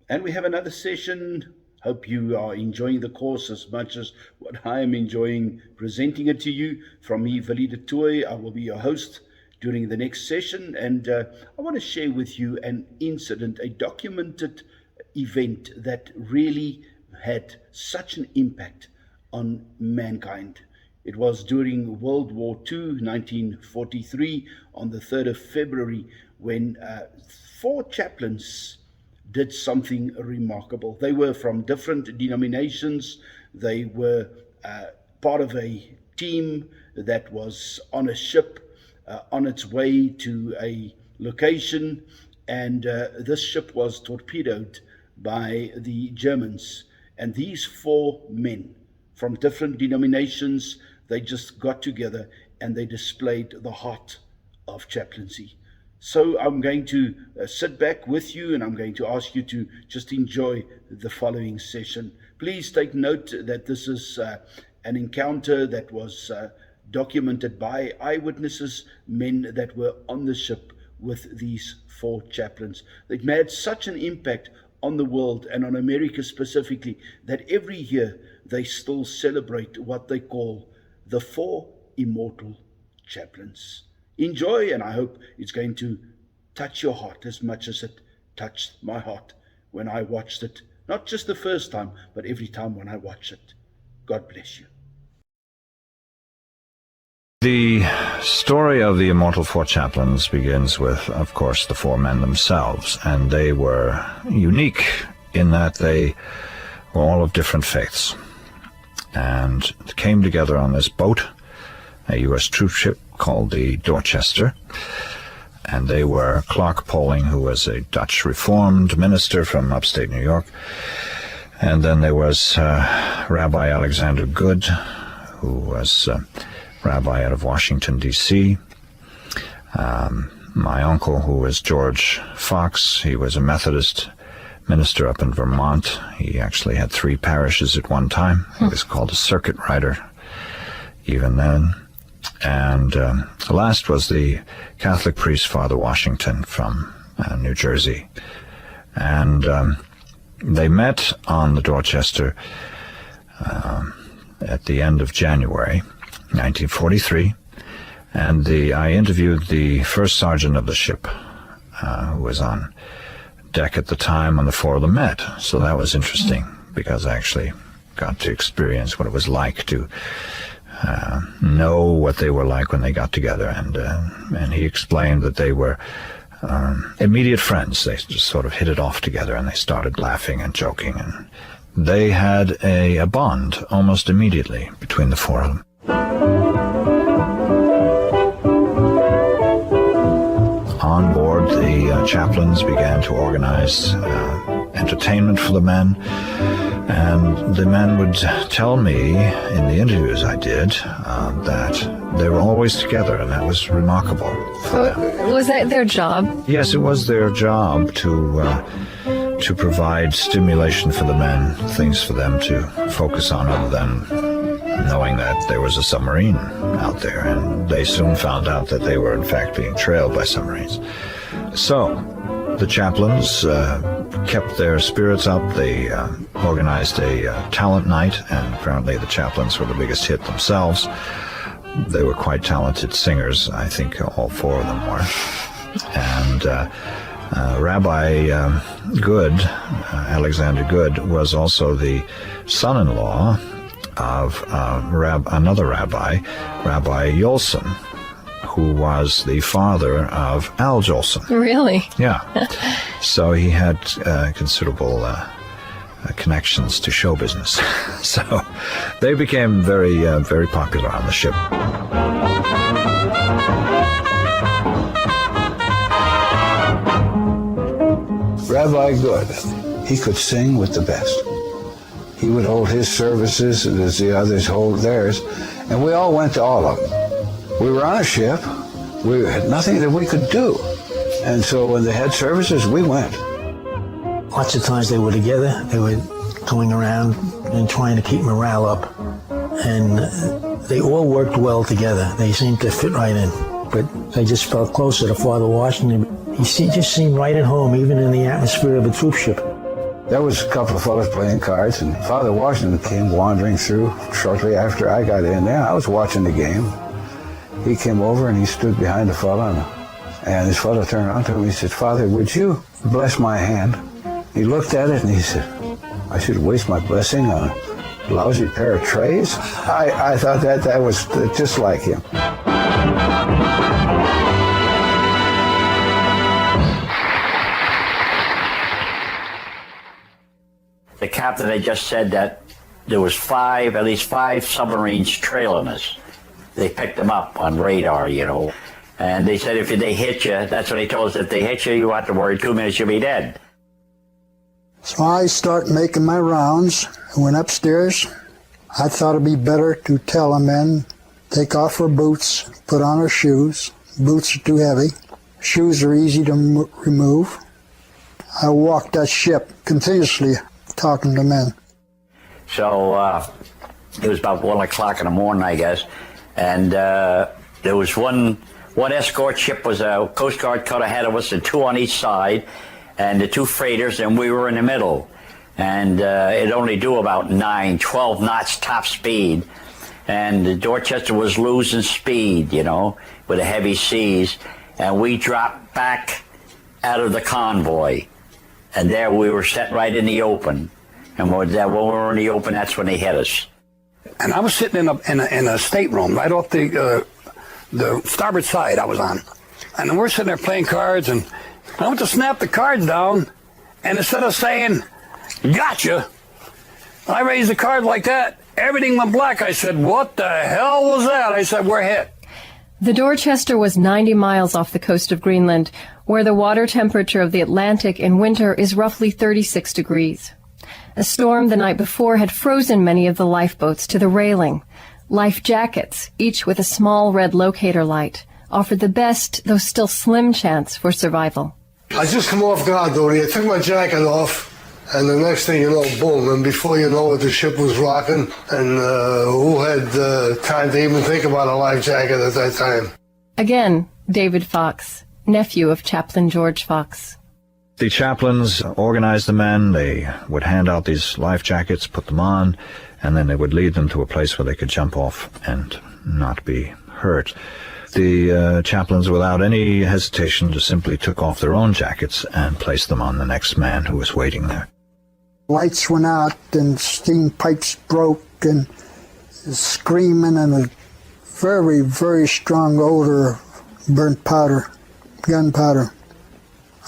And we have another session. Hope you are enjoying the course as much as what I am enjoying presenting it to you. From me, Willie du Toit, I will be your host during the next session. And I want to share with you an incident, a documented event that really had such an impact on mankind. It was during World War II, 1943, on the 3rd of February, when 4 chaplains did something remarkable. They were from different denominations. They were part of a team that was on a ship on its way to a location, and this ship was torpedoed by the Germans. And these 4 men from different denominations, they just got together and they displayed the heart of chaplaincy. So I'm going to sit back with you, and I'm going to ask you to just enjoy the following session. Please take note that this is an encounter that was documented by eyewitnesses, men that were on the ship with these 4 chaplains. It made such an impact on the world and on America specifically that every year they still celebrate what they call the 4 immortal chaplains. Enjoy, and I hope it's going to touch your heart as much as it touched my heart when I watched it, not just the first time, but every time when I watch it. God bless you. The story of the Immortal 4 Chaplains begins with, of course, the 4 men themselves, and they were unique in that they were all of different faiths, and came together on this boat, a U.S. troop ship called the Dorchester, and they were Clark Poling, who was a Dutch Reformed minister from upstate New York, and then there was Rabbi Alexander Good, who was rabbi out of Washington, D.C., my uncle, who was George Fox. He was a Methodist minister up in Vermont. He actually had 3 parishes at one time. He was called a circuit rider even then. And the last was the Catholic priest, Father Washington, from New Jersey. And they met on the Dorchester at the end of January 1943, and I interviewed the first sergeant of the ship, who was on deck at the time when the 4 of them met. So that was interesting, because I actually got to experience what it was like to know what they were like when they got together, and he explained that they were immediate friends. They just sort of hit it off together, and they started laughing and joking, and they had a bond almost immediately between the 4 of them. On board, the chaplains began to organize entertainment for the men, and the men would tell me in the interviews I did that they were always together, and that was remarkable for them. Was that their job? Yes, it was their job to provide stimulation for the men, things for them to focus on other than knowing that there was a submarine out there, and they soon found out that they were in fact being trailed by submarines. So the chaplains kept their spirits up. They organized a talent night, and apparently the chaplains were the biggest hit themselves. They were quite talented singers. I think all 4 of them were. And Rabbi Good, Alexander Good, was also the son-in-law of another rabbi, Rabbi Jolson, who was the father of Al Jolson. Really? Yeah. So he had considerable connections to show business. So they became very, very popular on the ship. Rabbi Good, he could sing with the best. He would hold his services as the others hold theirs, and we all went to all of them. We were on a ship. We had nothing that we could do. And so when they had services, we went. Lots of times they were together. They were going around and trying to keep morale up. And they all worked well together. They seemed to fit right in. But they just felt closer to Father Washington. He just seemed right at home, even in the atmosphere of a troop ship. There was a couple of fellas playing cards, and Father Washington came wandering through shortly after I got in there. I was watching the game. He came over and he stood behind the fella, and this fella turned around to him. He said, "Father, would you bless my hand?" He looked at it and he said, "I should waste my blessing on a lousy pair of trays?" I thought that was just like him. The captain had just said that there was at least five submarines trailing us. They picked them up on radar, and they said if they hit you, that's what they told us, if they hit you, you don't have to worry, 2 minutes you'll be dead. So I start making my rounds. I went upstairs. I thought it'd be better to tell the men, take off our boots, put on our shoes. Boots are too heavy. Shoes are easy to remove. I walked that ship continuously, talking to men. So it was about 1 o'clock in the morning, I guess, and there was one escort ship was a Coast Guard cut ahead of us, and two on each side, and the two freighters, and we were in the middle. And it only do about 12 knots top speed, and the Dorchester was losing speed, with the heavy seas, and we dropped back out of the convoy, and there we were set right in the open. And when we were in the open, that's when they hit us. And I was sitting in a stateroom right off the starboard side I was on. And we're sitting there playing cards, and I went to snap the cards down, and instead of saying, "Gotcha," I raised the card like that. Everything went black. I said, "What the hell was that?" I said, "We're hit." The Dorchester was 90 miles off the coast of Greenland, where the water temperature of the Atlantic in winter is roughly 36 degrees. A storm the night before had frozen many of the lifeboats to the railing. Life jackets, each with a small red locator light, offered the best, though still slim, chance for survival. I just come off guard duty. I took my jacket off, and the next thing you know, boom, and before you know it, the ship was rocking, and who had time to even think about a life jacket at that time? Again, David Fox, nephew of Chaplain George Fox. The chaplains organized the men. They would hand out these life jackets, put them on, and then they would lead them to a place where they could jump off and not be hurt. The chaplains, without any hesitation, just simply took off their own jackets and placed them on the next man who was waiting there. Lights went out and steam pipes broke and screaming and a very, very strong odor of burnt powder, gunpowder.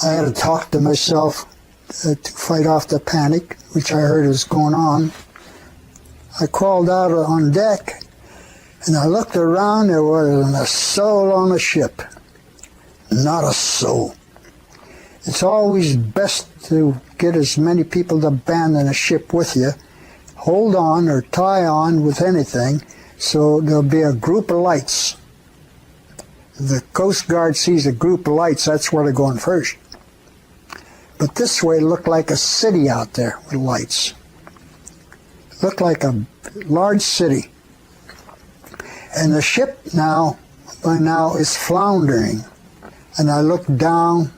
I had to talk to myself to fight off the panic, which I heard was going on. I crawled out on deck, and I looked around. There wasn't a soul on the ship. Not a soul. It's always best to get as many people to abandon a ship with you. Hold on or tie on with anything, so there'll be a group of lights. The Coast Guard sees a group of lights, that's where they're going first. But this way it looked like a city out there with lights. It looked like a large city. And the ship by now is floundering. And I looked down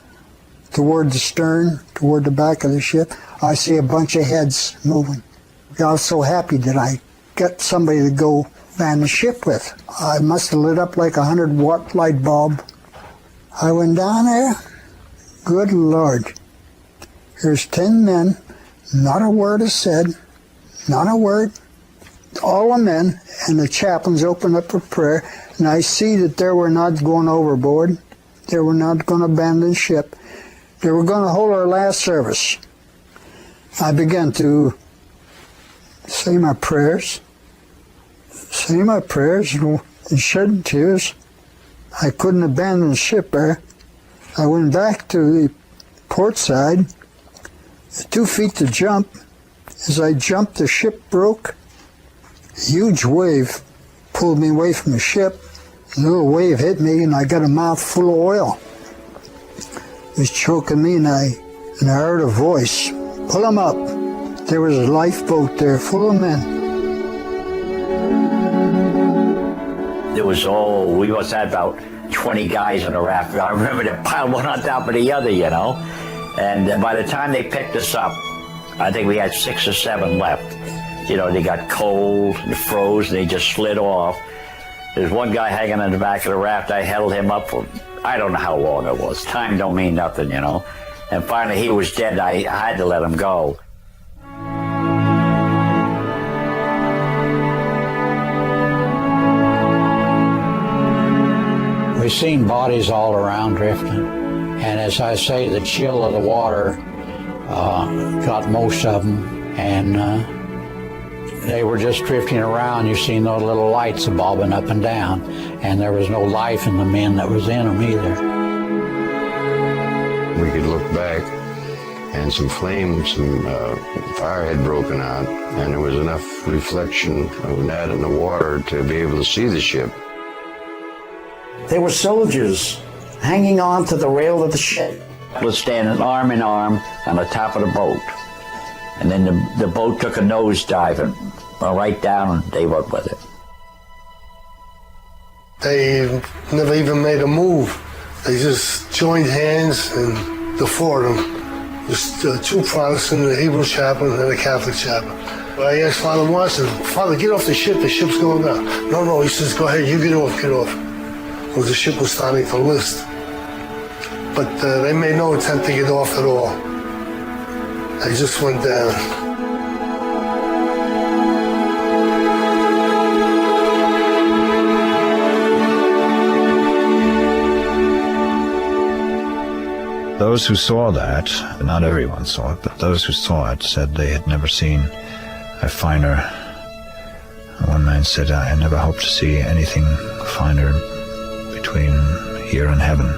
toward the stern, toward the back of the ship. I see a bunch of heads moving. I was so happy that I got somebody to go man the ship with. I must have lit up like a 100-watt light bulb. I went down there. Good Lord. Here's 10 men. Not a word is said. Not a word. All the men and the chaplains opened up a prayer, and I see that they were not going overboard. They were not going to abandon ship. They were going to hold our last service. I began to say my prayers, and shed tears. I couldn't abandon the ship there. I went back to the port side, 2 feet to jump. As I jumped, the ship broke. A huge wave pulled me away from the ship. A little wave hit me, and I got a mouth full of oil. It was choking me, and I heard a voice, "Pull him up." There was a lifeboat there full of men. We must have had about 20 guys on the raft. I remember they piled one on top of the other, And by the time they picked us up, I think we had 6 or 7 left. You know, they got cold, they froze, and they just slid off. There's one guy hanging on the back of the raft. I held him up for, I don't know how long it was. Time don't mean nothing, you know. And finally he was dead. I had to let him go. We've seen bodies all around drifting, and as I say, the chill of the water got most of them, and they were just drifting around. You've seen those little lights bobbing up and down, and there was no life in the men that was in them either. We could look back, and some flames, some fire had broken out, and there was enough reflection of that in the water to be able to see the ship. There were soldiers hanging on to the rail of the ship. Was standing arm in arm on the top of the boat. And then the boat took a nosedive and went right down, and they went with it. They never even made a move. They just joined hands, and the four of them, just 2 Protestant, a Hebrew chaplain, and a Catholic chaplain. I asked Father Marson, Father, get off the ship's going down. No, he says, go ahead, you get off. Well, the ship was starting to list. But they made no attempt to get off at all. They just went down. Those who saw that, not everyone saw it, but those who saw it said they had never seen a finer. One man said, I never hope to see anything finer between here and heaven.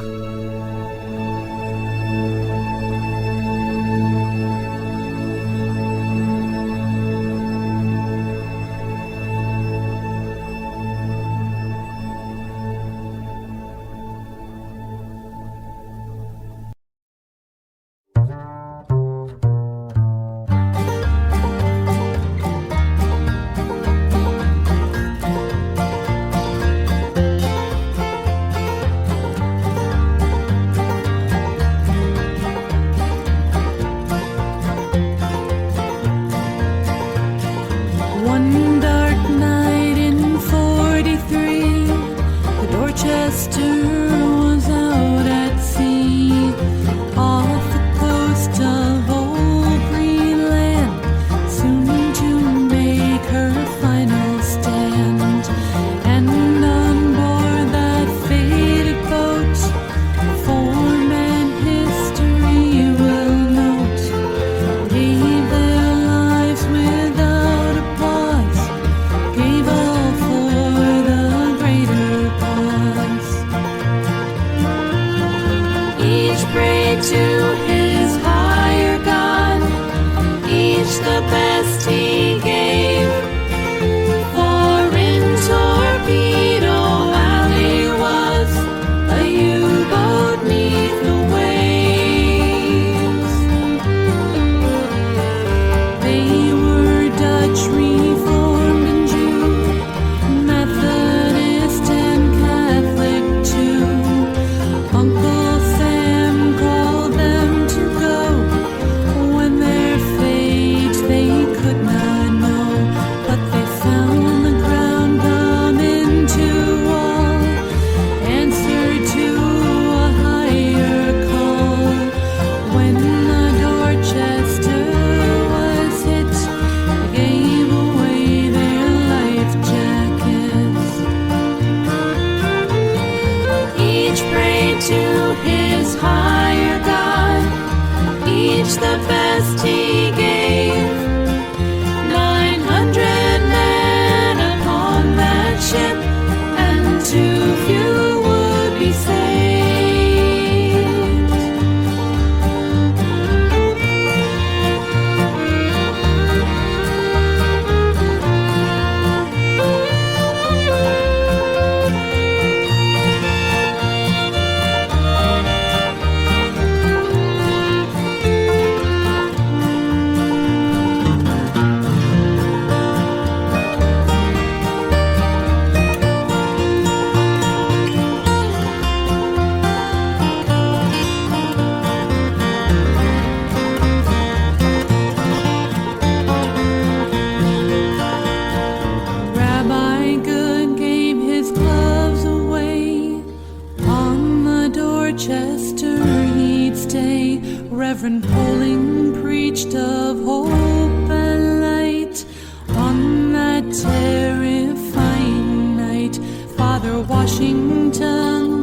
Father Washington